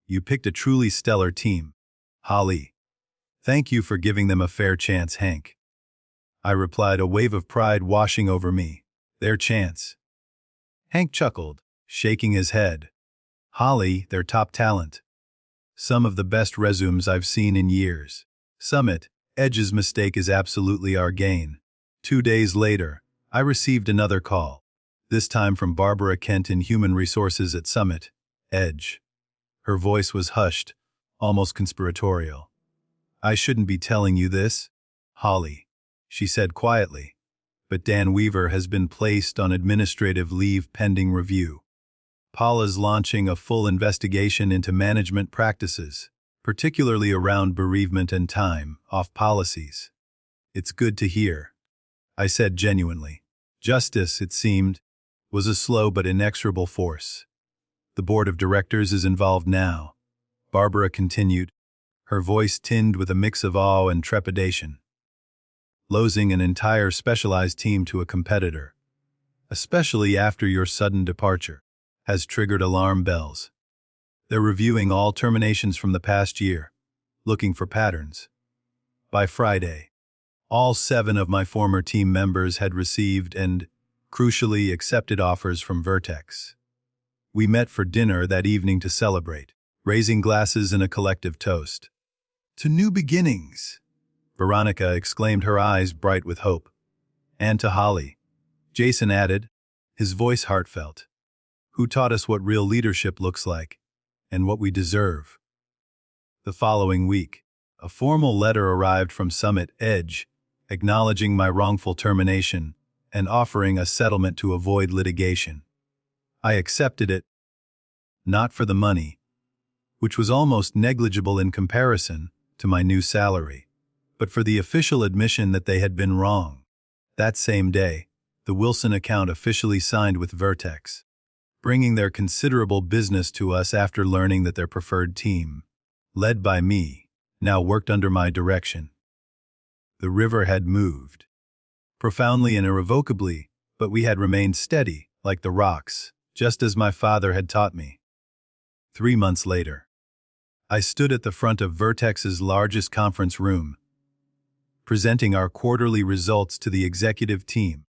You picked a truly stellar team, Holly. Thank you for giving them a fair chance, Hank." I replied, a wave of pride washing over me. "Their chance." Hank chuckled, shaking his head. "Holly, their top talent. Some of the best resumes I've seen in years. Summit, Edge's mistake is absolutely our gain." 2 days later, I received another call, this time from Barbara Kent in Human Resources at Summit, Edge. Her voice was hushed, almost conspiratorial. "I shouldn't be telling you this, Holly," she said quietly, "but Dan Weaver has been placed on administrative leave pending review. Paula's launching a full investigation into management practices, particularly around bereavement and time-off policies." "It's good to hear," I said genuinely. Justice, it seemed, was a slow but inexorable force. "The board of directors is involved now," Barbara continued, her voice tinged with a mix of awe and trepidation. "Losing an entire specialized team to a competitor, especially after your sudden departure, has triggered alarm bells. They're reviewing all terminations from the past year, looking for patterns." By Friday, all 7 of my former team members had received and, crucially, accepted offers from Vertex. We met for dinner that evening to celebrate, raising glasses in a collective toast. "To new beginnings," Veronica exclaimed, her eyes bright with hope. "And to Holly," Jason added, his voice heartfelt, "who taught us what real leadership looks like and what we deserve." The following week, a formal letter arrived from Summit Edge, acknowledging my wrongful termination and offering a settlement to avoid litigation. I accepted it, not for the money, which was almost negligible in comparison to my new salary, but for the official admission that they had been wrong. That same day, the Wilson account officially signed with Vertex, bringing their considerable business to us after learning that their preferred team, led by me, now worked under my direction. The river had moved, profoundly and irrevocably, but we had remained steady, like the rocks, just as my father had taught me. 3 months later, I stood at the front of Vertex's largest conference room, presenting our quarterly results to the executive team.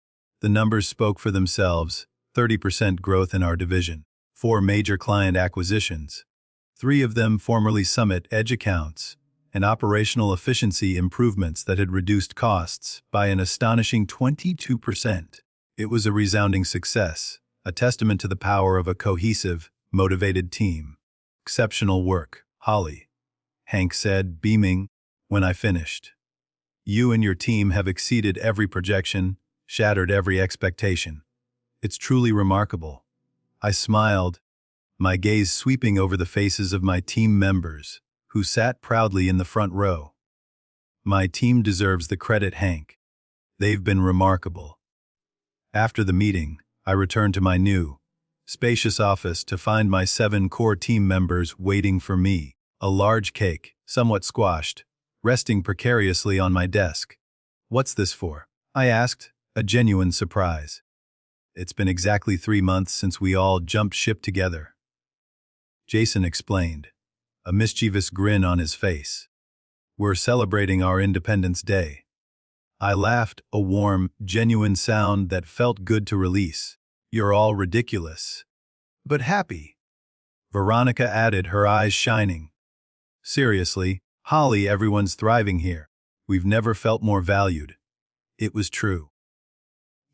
The numbers spoke for themselves: 30% growth in our division, 4 major client acquisitions, 3 of them formerly Summit Edge accounts, and operational efficiency improvements that had reduced costs by an astonishing 22%. It was a resounding success, a testament to the power of a cohesive, motivated team. "Exceptional work, Holly," Hank said, beaming, when I finished. "You and your team have exceeded every projection, shattered every expectation. It's truly remarkable." I smiled, my gaze sweeping over the faces of my team members, who sat proudly in the front row. "My team deserves the credit, Hank. They've been remarkable." After the meeting, I returned to my new, spacious office to find my 7 core team members waiting for me, a large cake, somewhat squashed, resting precariously on my desk. "What's this for?" I asked, a genuine surprise. "It's been exactly 3 months since we all jumped ship together," Jason explained, a mischievous grin on his face. "We're celebrating our Independence Day." I laughed, a warm, genuine sound that felt good to release. "You're all ridiculous, but happy," Veronica added, her eyes shining. "Seriously, Holly, everyone's thriving here. We've never felt more valued." It was true.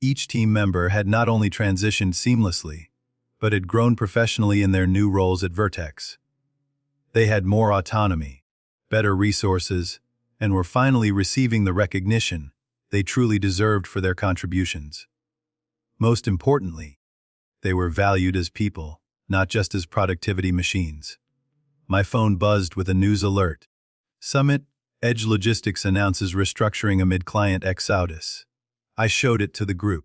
Each team member had not only transitioned seamlessly, but had grown professionally in their new roles at Vertex. They had more autonomy, better resources, and were finally receiving the recognition they truly deserved for their contributions. Most importantly, they were valued as people, not just as productivity machines. My phone buzzed with a news alert. "Summit Edge Logistics announces restructuring amid client exodus. I showed it to the group.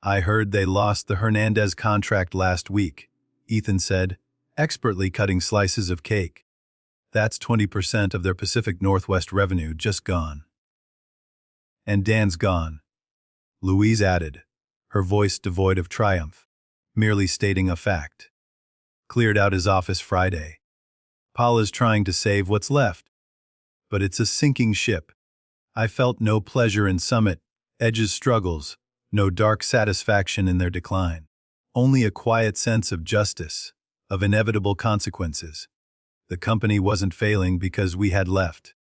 I heard they lost the Hernandez contract last week, Ethan said, expertly cutting slices of cake. That's 20% of their Pacific Northwest revenue just gone. And Dan's gone, Louise added, her voice devoid of triumph, merely stating a fact. Cleared out his office Friday. Paula's trying to save what's left. But it's a sinking ship. I felt no pleasure in Summit, Edge's struggles, no dark satisfaction in their decline. Only a quiet sense of justice, of inevitable consequences. The company wasn't failing because we had left.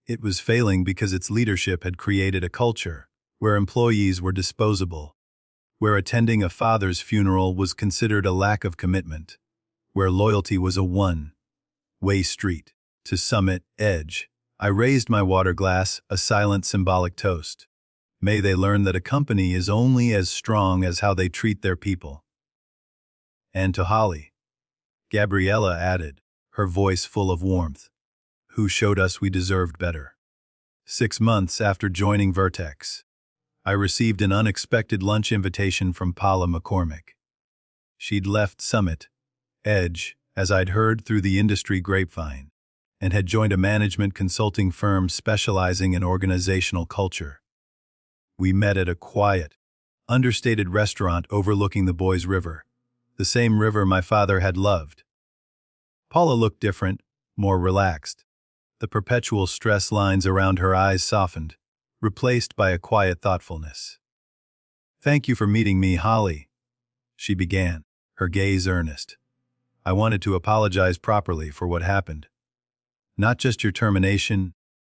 It was failing because its leadership had created a culture where employees were disposable, where attending a father's funeral was considered a lack of commitment, where loyalty was a one-way street. To Summit, Edge, I raised my water glass, a silent symbolic toast. May they learn that a company is only as strong as how they treat their people. And to Holly, Gabriella added, her voice full of warmth, who showed us we deserved better. 6 months after joining Vertex, I received an unexpected lunch invitation from Paula McCormick. She'd left Summit, Edge, as I'd heard through the industry grapevine, and had joined a management consulting firm specializing in organizational culture. We met at a quiet, understated restaurant overlooking the Boys River, the same river my father had loved. Paula looked different, more relaxed. The perpetual stress lines around her eyes softened, replaced by a quiet thoughtfulness. "Thank you for meeting me, Holly," she began, her gaze earnest. "I wanted to apologize properly for what happened. Not just your termination,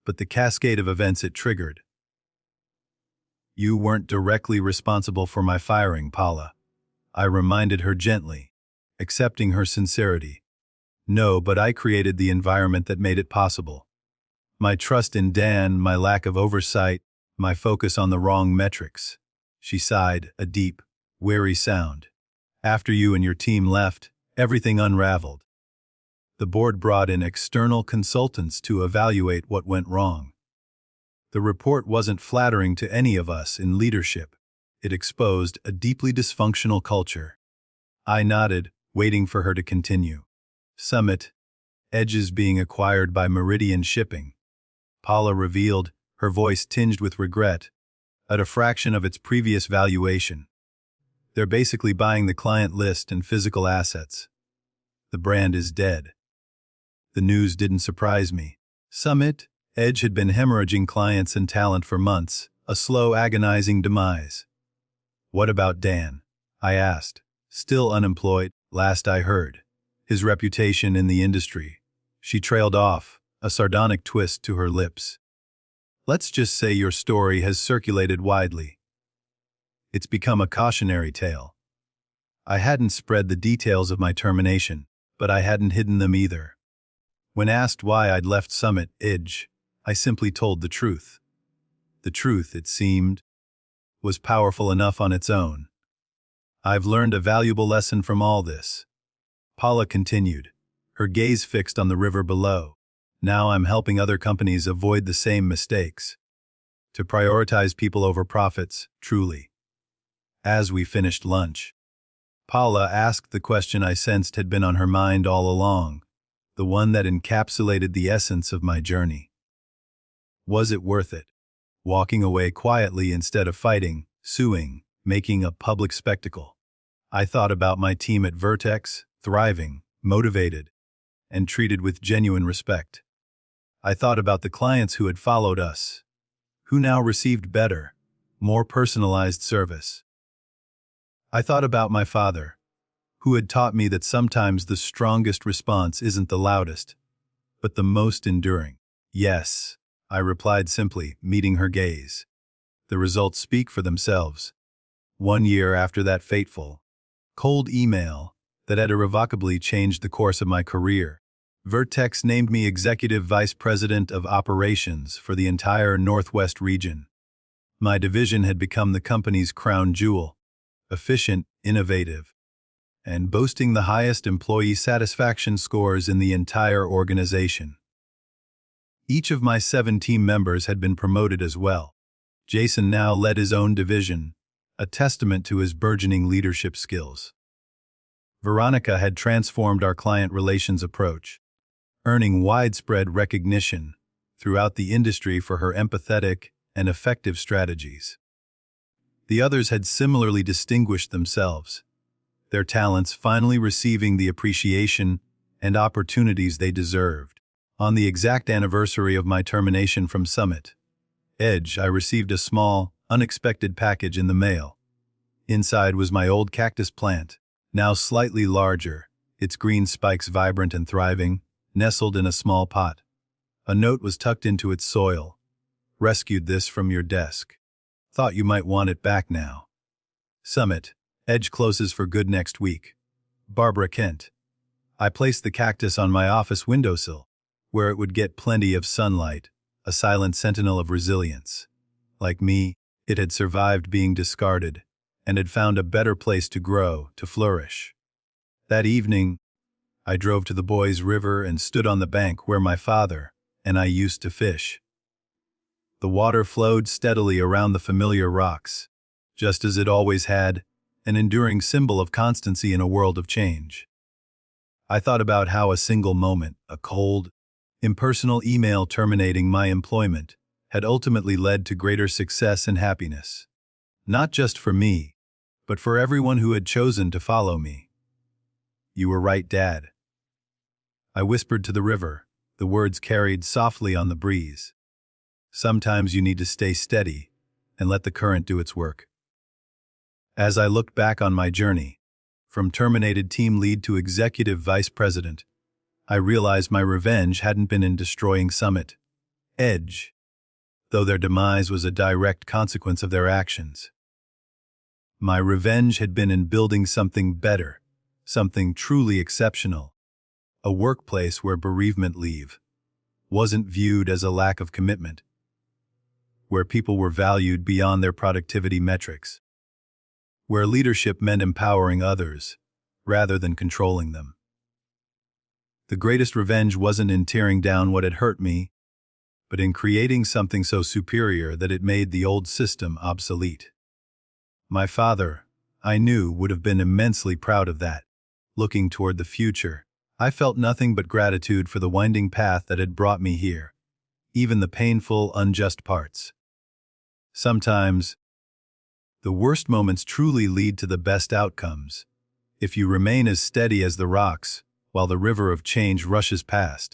but the cascade of events it triggered. You weren't directly responsible for my firing, Paula," I reminded her gently, accepting her sincerity. "No, but I created the environment that made it possible. My trust in Dan, my lack of oversight, my focus on the wrong metrics." She sighed, a deep, weary sound. "After you and your team left, everything unraveled. The board brought in external consultants to evaluate what went wrong. The report wasn't flattering to any of us in leadership. It exposed a deeply dysfunctional culture." I nodded, waiting for her to continue. "Summit, Edge is being acquired by Meridian Shipping," Paula revealed, her voice tinged with regret, "at a fraction of its previous valuation. They're basically buying the client list and physical assets. The brand is dead." The news didn't surprise me. Summit, Edge had been hemorrhaging clients and talent for months, a slow, agonizing demise. "What about Dan?" I asked. "Still unemployed, last I heard. His reputation in the industry." She trailed off, a sardonic twist to her lips. "Let's just say your story has circulated widely. It's become a cautionary tale." I hadn't spread the details of my termination, but I hadn't hidden them either. When asked why I'd left Summit, Edge, I simply told the truth. The truth, it seemed, was powerful enough on its own. "I've learned a valuable lesson from all this," Paula continued, her gaze fixed on the river below. "Now I'm helping other companies avoid the same mistakes. To prioritize people over profits, truly." As we finished lunch, Paula asked the question I sensed had been on her mind all along, the one that encapsulated the essence of my journey. Was it worth it? Walking away quietly instead of fighting, suing, making a public spectacle. I thought about my team at Vertex, thriving, motivated, and treated with genuine respect. I thought about the clients who had followed us, who now received better, more personalized service. I thought about my father, who had taught me that sometimes the strongest response isn't the loudest, but the most enduring. "Yes," I replied simply, meeting her gaze. The results speak for themselves. 1 year after that fateful, cold email that had irrevocably changed the course of my career, Vertex named me Executive Vice President of Operations for the entire Northwest region. My division had become the company's crown jewel, efficient, innovative, and boasting the highest employee satisfaction scores in the entire organization. Each of my 7 team members had been promoted as well. Jason now led his own division, a testament to his burgeoning leadership skills. Veronica had transformed our client relations approach, earning widespread recognition throughout the industry for her empathetic and effective strategies. The others had similarly distinguished themselves, their talents finally receiving the appreciation and opportunities they deserved. On the exact anniversary of my termination from Summit Edge, I received a small, unexpected package in the mail. Inside was my old cactus plant, now slightly larger, its green spikes vibrant and thriving, nestled in a small pot. A note was tucked into its soil. Rescued this from your desk. Thought you might want it back now. Summit Edge closes for good next week. Barbara Kent. I placed the cactus on my office windowsill, where it would get plenty of sunlight, a silent sentinel of resilience. Like me, it had survived being discarded, and had found a better place to grow, to flourish. That evening, I drove to the boys' river and stood on the bank where my father and I used to fish. The water flowed steadily around the familiar rocks, just as it always had, an enduring symbol of constancy in a world of change. I thought about how a single moment, a cold, impersonal email terminating my employment, had ultimately led to greater success and happiness. Not just for me, but for everyone who had chosen to follow me. You were right, Dad. I whispered to the river, the words carried softly on the breeze. Sometimes you need to stay steady and let the current do its work. As I looked back on my journey, from terminated team lead to executive vice president, I realized my revenge hadn't been in destroying Summit Edge, though their demise was a direct consequence of their actions. My revenge had been in building something better, something truly exceptional, a workplace where bereavement leave wasn't viewed as a lack of commitment, where people were valued beyond their productivity metrics, where leadership meant empowering others rather than controlling them. The greatest revenge wasn't in tearing down what had hurt me, but in creating something so superior that it made the old system obsolete. My father, I knew, would have been immensely proud of that. Looking toward the future, I felt nothing but gratitude for the winding path that had brought me here, even the painful, unjust parts. Sometimes, the worst moments truly lead to the best outcomes, if you remain as steady as the rocks while the river of change rushes past.